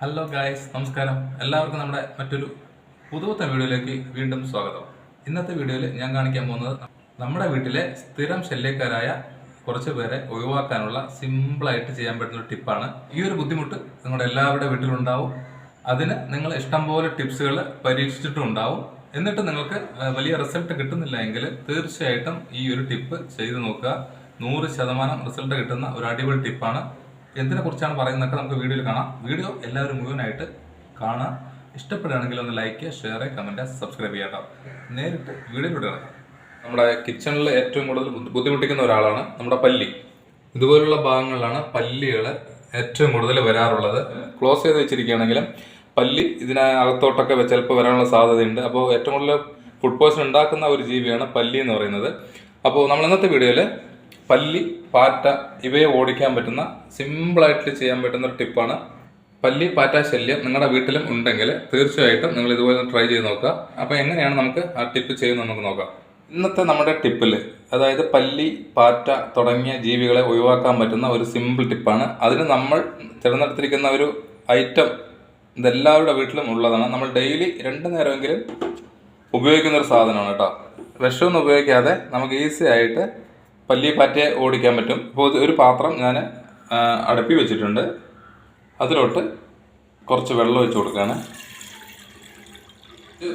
Hello guys, നമസ്കാരം. എല്ലാവർക്കും നമ്മുടെ മറ്റൊരു പുതുപുത്തൻ വീഡിയോയിലേക്ക് വീണ്ടും സ്വാഗതം. ഇന്നത്തെ വീഡിയോയിൽ ഞാൻ കാണിക്കാൻ പോകുന്നത് നമ്മുടെ വീട്ടിലെ സ്ഥിരം ശല്യക്കാരായ കുറച്ച് പേരെ ഒഴിവാക്കാനുള്ള സിമ്പിളായിട്ട് ചെയ്യാൻ പറ്റുന്ന ഒരു ടിപ്പാണ്. ഈ ഒരു ബുദ്ധിമുട്ട് നിങ്ങളുടെ എല്ലാവരുടെ വീട്ടിലുണ്ടാവും. അതിന് നിങ്ങൾ ഇഷ്ടംപോലെ ടിപ്സുകൾ പരീക്ഷിച്ചിട്ടും ഉണ്ടാവും. എന്നിട്ട് നിങ്ങൾക്ക് വലിയ റിസൾട്ട് കിട്ടുന്നില്ല എങ്കിൽ തീർച്ചയായിട്ടും ഈ ഒരു ടിപ്പ് ചെയ്ത് നോക്കുക. 100% റിസൾട്ട് കിട്ടുന്ന ഒരു അടിപൊളി ടിപ്പാണ്. എന്തിനെ കുറിച്ചാണ് പറയുന്നതൊക്കെ നമുക്ക് വീഡിയോയിൽ കാണാം. വീഡിയോ എല്ലാവരും മുഴുവനായിട്ട് കാണാം. ഇഷ്ടപ്പെടുകയാണെങ്കിൽ ഒന്ന് ലൈക്ക്, ഷെയർ, കമൻറ്റ്, സബ്സ്ക്രൈബ് ചെയ്യാം. നേരിട്ട് വീഡിയോയിലൂടെ ഇറങ്ങാം. നമ്മുടെ കിച്ചണിൽ ഏറ്റവും കൂടുതൽ ബുദ്ധിമുട്ടിക്കുന്ന ഒരാളാണ് നമ്മുടെ പല്ലി. ഇതുപോലുള്ള ഭാഗങ്ങളിലാണ് പല്ലികൾ ഏറ്റവും കൂടുതൽ വരാറുള്ളത്. ക്ലോസ് ചെയ്ത് വെച്ചിരിക്കുകയാണെങ്കിലും പല്ലി ഇതിനകത്തോട്ടൊക്കെ ചിലപ്പോൾ വരാനുള്ള സാധ്യതയുണ്ട്. അപ്പോൾ ഏറ്റവും കൂടുതൽ ഫുഡ് പോയ്സൺ ഉണ്ടാക്കുന്ന ഒരു ജീവിയാണ് പല്ലി എന്ന് പറയുന്നത്. അപ്പോൾ നമ്മൾ ഇന്നത്തെ വീഡിയോയിൽ പല്ലി, പാറ്റ ഇവയെ ഓടിക്കാൻ പറ്റുന്ന സിമ്പിളായിട്ട് ചെയ്യാൻ പറ്റുന്ന ഒരു ടിപ്പാണ്. പല്ലി, പാറ്റ ശല്യം നിങ്ങളുടെ വീട്ടിലും ഉണ്ടെങ്കിൽ തീർച്ചയായിട്ടും നിങ്ങൾ ഇതുപോലെ ട്രൈ ചെയ്ത് നോക്കുക. അപ്പോൾ എങ്ങനെയാണ് നമുക്ക് ആ ടിപ്പ് ചെയ്യുന്നത് നമുക്ക് നോക്കാം. ഇന്നത്തെ നമ്മുടെ ടിപ്പിൽ, അതായത് പല്ലി, പാറ്റ തുടങ്ങിയ ജീവികളെ ഒഴിവാക്കാൻ പറ്റുന്ന ഒരു സിമ്പിൾ ടിപ്പാണ്. അതിന് നമ്മൾ തിരഞ്ഞെടുത്തിരിക്കുന്ന ഒരു ഐറ്റം ഇതെല്ലാവരുടെ വീട്ടിലും ഉള്ളതാണ്. നമ്മൾ ഡെയിലി 2 നേരമെങ്കിലും ഉപയോഗിക്കുന്ന ഒരു സാധനമാണ് കേട്ടോ. വിഷമൊന്നും ഉപയോഗിക്കാതെ നമുക്ക് ഈസി ആയിട്ട് പല്ലി, പാറ്റയെ ഓടിക്കാൻ പറ്റും. ഇപ്പോൾ ഒരു പാത്രം ഞാൻ അടുപ്പി വെച്ചിട്ടുണ്ട്. അതിലോട്ട് കുറച്ച് വെള്ളം ഒഴിച്ച് കൊടുക്കുകയാണ്.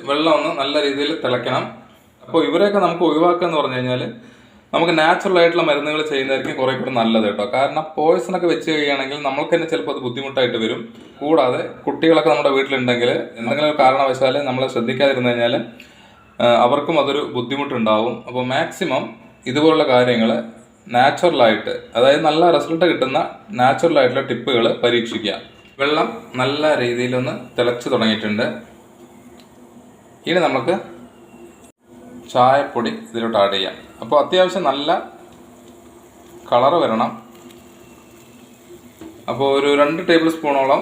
വെള്ളം ഒന്ന് നല്ല രീതിയിൽ തിളയ്ക്കണം. അപ്പോൾ ഇവരെയൊക്കെ നമുക്ക് ഒഴിവാക്കുക എന്ന് പറഞ്ഞു കഴിഞ്ഞാൽ നമുക്ക് നാച്ചുറൽ ആയിട്ടുള്ള മരുന്നുകൾ ചെയ്യുന്നതായിരിക്കും കുറേ കൂടി നല്ലത് കേട്ടോ. കാരണം പോയ്സണൊക്കെ വെച്ച് കഴിയുകയാണെങ്കിൽ നമുക്ക് തന്നെ ചിലപ്പോൾ അത് ബുദ്ധിമുട്ടായിട്ട് വരും. കൂടാതെ കുട്ടികളൊക്കെ നമ്മുടെ വീട്ടിലുണ്ടെങ്കിൽ എന്തെങ്കിലും ഒരു കാരണവശാൽ നമ്മൾ ശ്രദ്ധിക്കാതിരുന്നു കഴിഞ്ഞാൽ അവർക്കും അതൊരു ബുദ്ധിമുട്ടുണ്ടാവും. അപ്പോൾ മാക്സിമം ഇതുപോലുള്ള കാര്യങ്ങൾ നാച്ചുറലായിട്ട്, അതായത് നല്ല റിസൾട്ട് കിട്ടുന്ന നാച്ചുറലായിട്ടുള്ള ടിപ്പുകൾ പരീക്ഷിക്കുക. വെള്ളം നല്ല രീതിയിലൊന്ന് തിളച്ച് തുടങ്ങിയിട്ടുണ്ട്. ഇനി നമുക്ക് ചായപ്പൊടി ഇതിലോട്ട് ആഡ് ചെയ്യാം. അപ്പോൾ അത്യാവശ്യം നല്ല കളറ് വരണം. അപ്പോൾ ഒരു 2 ടേബിൾ സ്പൂണോളം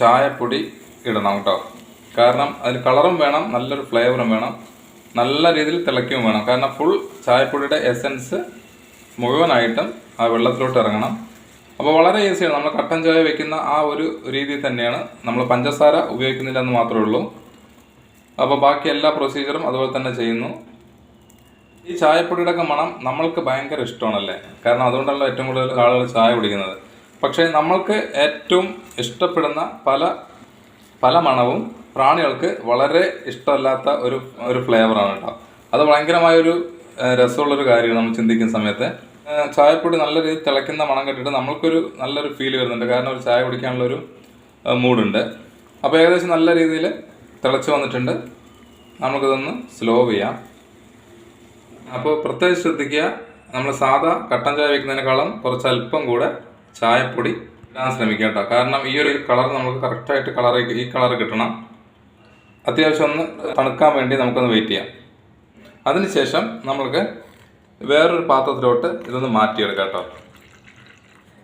ചായപ്പൊടി ഇടണം കേട്ടോ. കാരണം അതിന് കളറും വേണം, നല്ലൊരു ഫ്ലേവറും വേണം, നല്ല രീതിയിൽ തിളയ്ക്കുകയും വേണം. കാരണം ഫുൾ ചായപ്പൊടിയുടെ എസൻസ് മുഴുവനായിട്ടും ആ വെള്ളത്തിലോട്ട് ഇറങ്ങണം. അപ്പോൾ വളരെ ഈസിയാണ്. നമ്മൾ കട്ടൻ ചായ വെക്കുന്ന ആ ഒരു രീതി തന്നെയാണ്. നമ്മൾ പഞ്ചസാര ഉപയോഗിക്കുന്നില്ല എന്ന് മാത്രമേ ഉള്ളൂ. അപ്പോൾ ബാക്കി എല്ലാ പ്രൊസീജിയറും അതുപോലെ തന്നെ ചെയ്യുന്നു. ഈ ചായപ്പൊടിയുടെ ഒക്കെ മണം നമ്മൾക്ക് ഭയങ്കര ഇഷ്ടമാണല്ലേ. കാരണം അതുകൊണ്ടല്ല ഏറ്റവും കൂടുതൽ ആളുകൾ ചായ കുടിക്കുന്നത്. പക്ഷേ നമ്മൾക്ക് ഏറ്റവും ഇഷ്ടപ്പെടുന്ന പല മണവും പ്രാണികൾക്ക് വളരെ ഇഷ്ടമല്ലാത്ത ഒരു ഫ്ലേവറാണ് കേട്ടോ. അത് ഭയങ്കരമായൊരു രസമുള്ളൊരു കാര്യമാണ് നമ്മൾ ചിന്തിക്കുന്ന സമയത്ത്. ചായപ്പൊടി നല്ല രീതിയിൽ തിളയ്ക്കുന്ന മണം കേട്ടിട്ട് നമ്മൾക്കൊരു നല്ലൊരു ഫീൽ വരുന്നുണ്ട്. കാരണം ഒരു ചായ കുടിക്കാനുള്ളൊരു മൂഡുണ്ട്. അപ്പോൾ ഏകദേശം നല്ല രീതിയിൽ തിളച്ച് വന്നിട്ടുണ്ട്. നമുക്കിതൊന്ന് സ്ലോ ചെയ്യാം. അപ്പോൾ പ്രത്യേകിച്ച് ശ്രദ്ധിക്കുക, നമ്മൾ സാധാ കട്ടൻ ചായ വയ്ക്കുന്നതിനേക്കാളും കുറച്ച് അല്പം കൂടെ ചായപ്പൊടി ഇടാൻ ശ്രമിക്കുക കേട്ടോ. കാരണം ഈ ഒരു കളർ നമുക്ക് കറക്റ്റായിട്ട് ഈ കളർ കിട്ടണം. അത്യാവശ്യം ഒന്ന് തണുക്കാൻ വേണ്ടി നമുക്കൊന്ന് വെയിറ്റ് ചെയ്യാം. അതിനുശേഷം നമ്മൾക്ക് വേറൊരു പാത്രത്തിലോട്ട് ഇതൊന്ന് മാറ്റിയെടുക്കാം കേട്ടോ.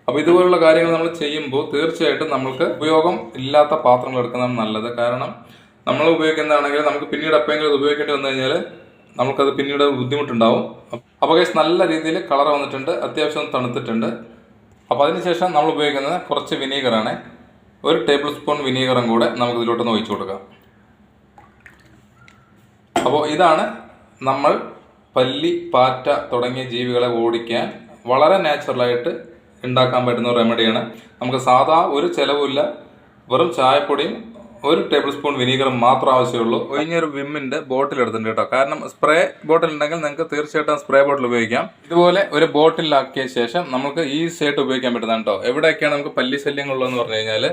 അപ്പോൾ ഇതുപോലുള്ള കാര്യങ്ങൾ നമ്മൾ ചെയ്യുമ്പോൾ തീർച്ചയായിട്ടും നമ്മൾക്ക് ഉപയോഗം ഇല്ലാത്ത പാത്രങ്ങൾ എടുക്കുന്നതാണ് നല്ലത്. കാരണം നമ്മൾ ഉപയോഗിക്കുന്നതാണെങ്കിൽ നമുക്ക് പിന്നീട് എപ്പോഴെങ്കിലും ഇത് ഉപയോഗിക്കേണ്ടി വന്നു കഴിഞ്ഞാൽ നമുക്കത് പിന്നീട് ബുദ്ധിമുട്ടുണ്ടാവും. അപ്പോൾ ഗൈസ് നല്ല രീതിയിൽ കളർ വന്നിട്ടുണ്ട്, അത്യാവശ്യം തണുത്തിട്ടുണ്ട്. അപ്പോൾ അതിനുശേഷം നമ്മൾ ഉപയോഗിക്കുന്നത് കുറച്ച് വിനീഗറാണ്. 1 ടേബിൾ സ്പൂൺ വിനീഗറും കൂടെ നമുക്ക് ഇതിലോട്ടൊന്ന് ഒഴിച്ചു കൊടുക്കാം. അപ്പോൾ ഇതാണ് നമ്മൾ പല്ലി, പാറ്റ തുടങ്ങിയ ജീവികളെ ഓടിക്കാൻ വളരെ നാച്ചുറലായിട്ട് ഉണ്ടാക്കാൻ പറ്റുന്ന ഒരു റെമഡിയാണ്. നമുക്ക് സാധാ ഒരു ചിലവുമില്ല. വെറും ചായപ്പൊടിയും 1 ടേബിൾ സ്പൂൺ വിനീഗറും മാത്രം ആവശ്യമുള്ളൂ. ഒഴിഞ്ഞൊരു വിമ്മിൻ്റെ ബോട്ടിൽ എടുത്തിട്ടുണ്ട് കേട്ടോ. കാരണം സ്പ്രേ ബോട്ടിൽ ഉണ്ടെങ്കിൽ നിങ്ങൾക്ക് തീർച്ചയായിട്ടും സ്പ്രേ ബോട്ടിൽ ഉപയോഗിക്കാം. ഇതുപോലെ ഒരു ബോട്ടിലാക്കിയ ശേഷം നമുക്ക് ഈസി ആയിട്ട് ഉപയോഗിക്കാൻ പറ്റുന്നതാണ് കേട്ടോ. എവിടെയൊക്കെയാണ് നമുക്ക് പല്ലി ശല്യങ്ങളുള്ളതെന്ന് പറഞ്ഞു കഴിഞ്ഞാൽ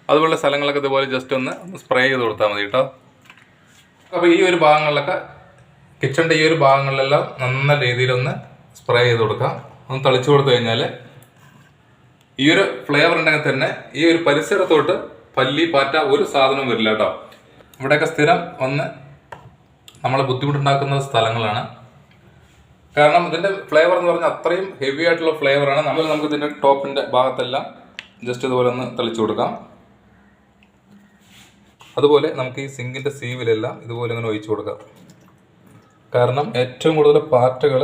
അതുപോലുള്ള സ്ഥലങ്ങളൊക്കെ ഇതുപോലെ ജസ്റ്റ് ഒന്ന് സ്പ്രേ ചെയ്ത് കൊടുത്താൽ മതി കേട്ടോ. അപ്പോൾ ഈ ഒരു ഭാഗങ്ങളിലൊക്കെ, കിച്ചണിൻ്റെ ഈ ഒരു ഭാഗങ്ങളിലെല്ലാം നല്ല രീതിയിലൊന്ന് സ്പ്രേ ചെയ്ത് കൊടുക്കാം. ഒന്ന് തളിച്ചു കൊടുത്തു കഴിഞ്ഞാൽ ഈ ഒരു ഫ്ലേവർ ഉണ്ടെങ്കിൽ തന്നെ ഈ ഒരു പരിസരത്തോട്ട് പല്ലി, പാറ്റ ഒരു സാധനവും വരില്ല കേട്ടോ. ഇവിടെയൊക്കെ സ്ഥിരം വന്ന് നമ്മളെ ബുദ്ധിമുട്ടുണ്ടാക്കുന്ന സ്ഥലങ്ങളാണ്. കാരണം ഇതിൻ്റെ ഫ്ലേവർ എന്ന് പറഞ്ഞാൽ അത്രയും ഹെവി ആയിട്ടുള്ള ഫ്ലേവറാണ്. നമുക്ക് ഇതിൻ്റെ ടോപ്പിൻ്റെ ഭാഗത്തെല്ലാം ജസ്റ്റ് ഇതുപോലെ ഒന്ന് തളിച്ചു കൊടുക്കാം. അതുപോലെ നമുക്ക് ഈ സിങ്കിൻ്റെ സീവിലെല്ലാം ഇതുപോലെ ഇങ്ങനെ ഒഴിച്ചു കൊടുക്കാം. കാരണം ഏറ്റവും കൂടുതൽ പാറ്റകൾ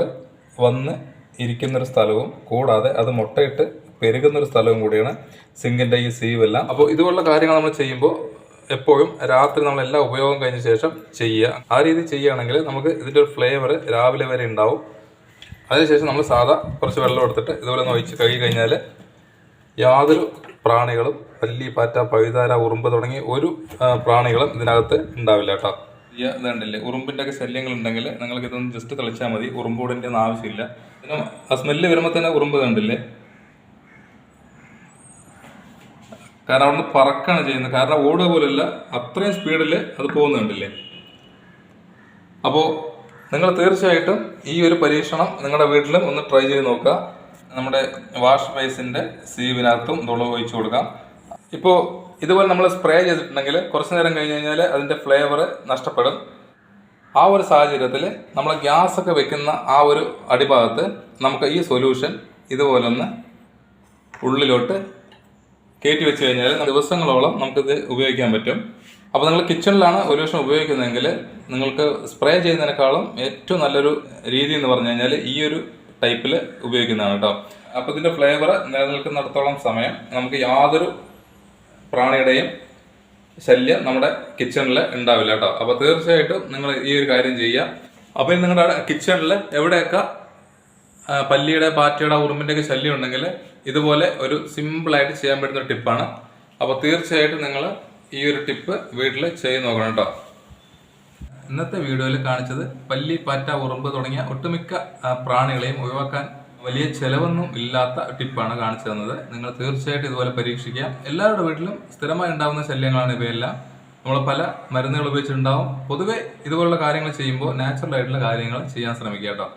വന്ന് ഇരിക്കുന്നൊരു സ്ഥലവും കൂടാതെ അത് മുട്ടയിട്ട് പെരുകുന്നൊരു സ്ഥലവും കൂടിയാണ് സിങ്കിൻ്റെ ഈ സീവ് എല്ലാം. അപ്പോൾ ഇതുപോലുള്ള കാര്യങ്ങൾ നമ്മൾ ചെയ്യുമ്പോൾ എപ്പോഴും രാത്രി നമ്മളെല്ലാം ഉപയോഗം കഴിഞ്ഞ ശേഷം ചെയ്യുക. ആ രീതിയിൽ ചെയ്യുകയാണെങ്കിൽ നമുക്ക് ഇതിൻ്റെ ഒരു ഫ്ലേവർ രാവിലെ വരെ ഉണ്ടാവും. അതിനുശേഷം നമ്മൾ സാധാ കുറച്ച് വെള്ളം എടുത്തിട്ട് ഇതുപോലെ ഒന്ന് ഒഴിച്ച് കഴുകി കഴിഞ്ഞാൽ യാതൊരു പ്രാണികളും പല്ലി, പാറ്റ, പഴുതാര, ഉറുമ്പ് തുടങ്ങി ഒരു പ്രാണികളും ഇതിനകത്ത് ഉണ്ടാവില്ല കേട്ടോ. ഇതുണ്ടല്ലേ, ഉറുമ്പിൻ്റെ ഒക്കെ ശല്യങ്ങൾ ഉണ്ടെങ്കിൽ നിങ്ങൾക്ക് ഇതൊന്ന് ജസ്റ്റ് തെളിച്ചാൽ മതി. ഉറുമ്പ് കൂടിൻ്റെ ഒന്നും ആവശ്യമില്ല. പിന്നെ ആ സ്മെല്ല് വരുമ്പോൾ തന്നെ ഉറുമ്പ് കണ്ടില്ലേ, കാരണം അവിടുന്ന് പറക്കാണ് ചെയ്യുന്നത്. കാരണം ഓടുക പോലെയല്ല, അത്രയും സ്പീഡിൽ അത് പോകുന്നുണ്ടല്ലേ. അപ്പോൾ നിങ്ങൾ തീർച്ചയായിട്ടും ഈ ഒരു പരീക്ഷണം നിങ്ങളുടെ വീട്ടിലും ഒന്ന് ട്രൈ ചെയ്ത് നോക്കുക. നമ്മുടെ വാഷ് ബേസിൻ്റെ സീവിനകത്തും തുള ഒഴിച്ചു കൊടുക്കാം. ഇപ്പോൾ ഇതുപോലെ നമ്മൾ സ്പ്രേ ചെയ്തിട്ടുണ്ടെങ്കിൽ കുറച്ച് നേരം കഴിഞ്ഞ് കഴിഞ്ഞാൽ അതിൻ്റെ ഫ്ലേവർ നഷ്ടപ്പെടും. ആ ഒരു സാഹചര്യത്തിൽ നമ്മൾ ഗ്യാസൊക്കെ വെക്കുന്ന ആ ഒരു അടിഭാഗത്ത് നമുക്ക് ഈ സൊല്യൂഷൻ ഇതുപോലെ ഒന്ന് ഉള്ളിലോട്ട് കയറ്റി വെച്ച് കഴിഞ്ഞാൽ ദിവസങ്ങളോളം നമുക്കിത് ഉപയോഗിക്കാൻ പറ്റും. അപ്പോൾ നിങ്ങൾ കിച്ചണിലാണ് ഒരു വർഷം ഉപയോഗിക്കുന്നതെങ്കിൽ നിങ്ങൾക്ക് സ്പ്രേ ചെയ്യുന്നതിനേക്കാളും ഏറ്റവും നല്ലൊരു രീതി എന്ന് പറഞ്ഞു കഴിഞ്ഞാൽ ഈ ഒരു ടൈപ്പിൽ ഉപയോഗിക്കുന്നതാണ് കേട്ടോ. അപ്പോൾ ഇതിൻ്റെ ഫ്ലേവർ നിലനിൽക്കുന്നിടത്തോളം സമയം നമുക്ക് യാതൊരു പ്രാണിയുടെയും ശല്യം നമ്മുടെ കിച്ചണിൽ ഉണ്ടാവില്ല കേട്ടോ. അപ്പോൾ തീർച്ചയായിട്ടും നിങ്ങൾ ഈ ഒരു കാര്യം ചെയ്യുക. അപ്പോൾ നിങ്ങളുടെ കിച്ചണിൽ എവിടെയൊക്കെ പല്ലിയുടെ, പാറ്റയുടെ, ഉറുമ്പിൻ്റെ ഒക്കെ ശല്യം ഉണ്ടെങ്കിൽ ഇതുപോലെ ഒരു സിമ്പിളായിട്ട് ചെയ്യാൻ പറ്റുന്ന ഒരു ടിപ്പാണ്. അപ്പോൾ തീർച്ചയായിട്ടും നിങ്ങൾ ഈ ഒരു ടിപ്പ് വീട്ടിൽ ചെയ്ത് നോക്കണം കേട്ടോ. ഇന്നത്തെ വീഡിയോയിൽ കാണിച്ചത് പല്ലി, പാറ്റ, ഉറുമ്പ് തുടങ്ങിയ ഒട്ടുമിക്ക പ്രാണികളെയും ഒഴിവാക്കാൻ വലിയ ചിലവൊന്നും ഇല്ലാത്ത ടിപ്പാണ് കാണിച്ചു തന്നത്. നിങ്ങൾ തീർച്ചയായിട്ടും ഇതുപോലെ പരീക്ഷിക്കുക. എല്ലാവരുടെ വീട്ടിലും സ്ഥിരമായി ഉണ്ടാകുന്ന ശല്യങ്ങളാണ് ഇവയെല്ലാം. നമ്മൾ പല മരുന്നുകൾ ഉപയോഗിച്ചിട്ടുണ്ടാവും. പൊതുവെ ഇതുപോലുള്ള കാര്യങ്ങൾ ചെയ്യുമ്പോൾ നാച്ചുറൽ ആയിട്ടുള്ള കാര്യങ്ങൾ ചെയ്യാൻ ശ്രമിക്കുക കേട്ടോ.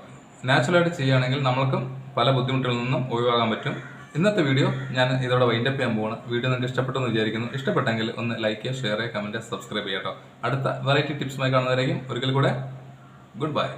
നാച്ചുറലായിട്ട് ചെയ്യുകയാണെങ്കിൽ നമ്മൾക്കും പല ബുദ്ധിമുട്ടുകളിൽ നിന്നും ഒഴിവാക്കാൻ പറ്റും. ഇന്നത്തെ വീഡിയോ ഞാൻ ഇതോടെ വൈൻഡപ്പ് ചെയ്യാൻ പോവാണ്. വീഡിയോ നിങ്ങൾക്ക് ഇഷ്ടപ്പെട്ടെന്ന് വിചാരിക്കുന്നു. ഇഷ്ടപ്പെട്ടെങ്കിൽ ഒന്ന് ലൈക്ക് ചെയ്യുക, ഷെയർ ചെയ്യുക, കമൻറ്റ്, സബ്സ്ക്രൈബ് ചെയ്യുക കേട്ടോ. അടുത്ത വെറൈറ്റി ടിപ്സുമായി കാണുന്നവരേക്കും ഒരിക്കൽ കൂടെ ഗുഡ് ബൈ.